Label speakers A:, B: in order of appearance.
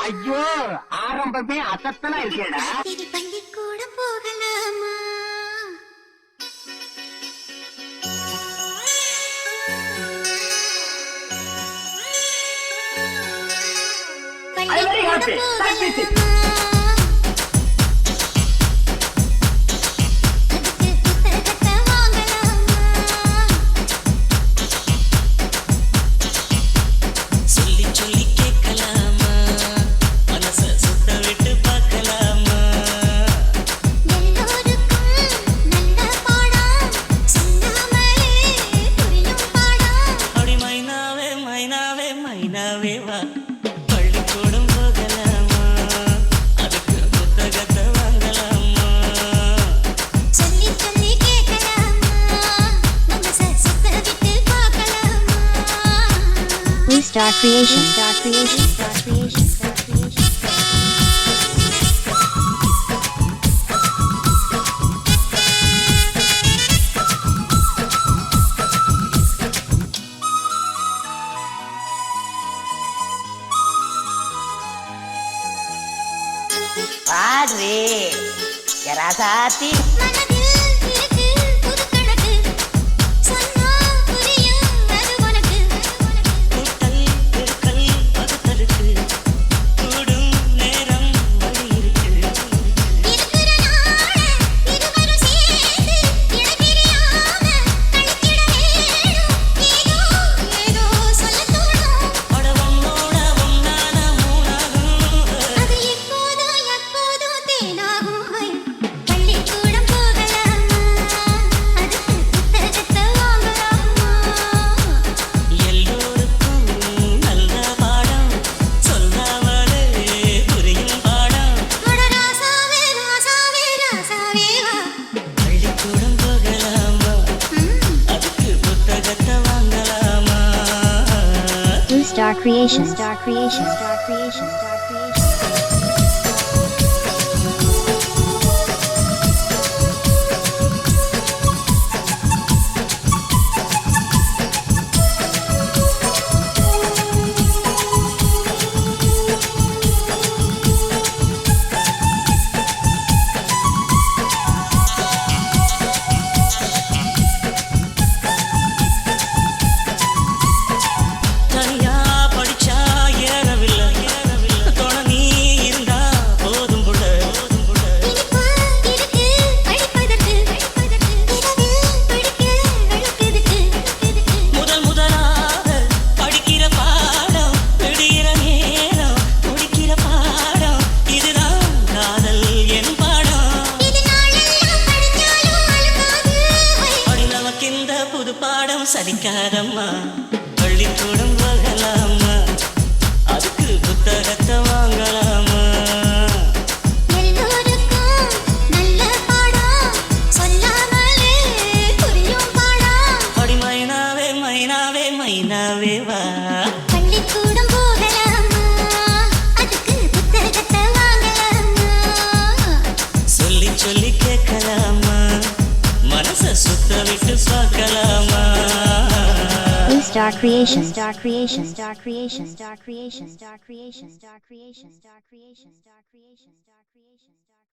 A: ஐயோ ஆரம்பமே அசத்தலா இருக்கேடா.
B: பள்ளிக்கூடம் போகலாமா?
C: பள்ளிக்கூடம் போகலாமா? அதுக்கு புத்தகத்தை வாங்கலாமா?
B: சொல்லி சொல்லி கேட்கலாமா? நம்ம சுத்த விட்டு பார்க்கலாமா?
D: Blue Star Creation.
E: பாடுறே ராசாத்தி
B: மனதில் இருக்கு புது கணக்கு, சொன்னா புரியும் அது உனக்கு.
C: கூட்டல் பெருக்கல் வகுத்தலுக்கு கூடும் நேரம் வழி இருக்கு.
B: இருக்கிற நாள இருவரும் சேர்ந்து இடைபிரியாம கழித்திட வேணும். ஏதோ சொல்ல தோணும்.
C: அட உன்னோட ஒன்னான மூணாகும்.
B: அது எப்போதும் தேனாகும். பள்ளிக்கூடம் போகலாமா? அதுக்கு புத்தகத்தை வாங்கலாமா?
C: எல்லோருக்கும் நல்ல பாடம் சொல்லாமலே புரியும் பாடம்.
B: அட ராசாவே ராசாவே ராசாவே வா.
C: பள்ளிக்கூடம் போகலாமா? அதுக்கு புத்தகத்தை வாங்கலாமா?
D: Blue Star Creation.
C: தனியா படிச்சா ஏறவில்லை, துணை நீ இருந்தா போதும் புள்ள.
B: இனிப்பா இருக்கு படிப்பதற்கு, இரவில் படிக்க அழுக்குதுக்கு.
C: முதலாக படிக்கிற பாடம் விடுகிற நேரம் முடிக்கிற பாடம் இதுதான் காதல் என் பாடம்.
B: இது நாளெல்லாம் படிச்சாலும் அழுக்காது.
C: அடி நமக்கு இந்த புது பாடம் சலிக்காதம்மா. பள்ளிக்கூடம் போகலாமா? அதுக்கு புத்தகத்தை வாங்கலாமா?
B: எல்லோருக்கும் நல்ல பாடம் சொல்லாமலே புரியும் பாடம்.
C: அடி மைனாவே மைனாவே மைனாவே வா.
B: பள்ளிக்கூடம் போகலாமா? அதுக்கு புத்தகத்தை வாங்கலாமா?
C: சொல்லி சொல்லி கேட்கலாமா? மனச சுத்த விட்டு பார்க்கலாமா?
D: Blue Star Creation.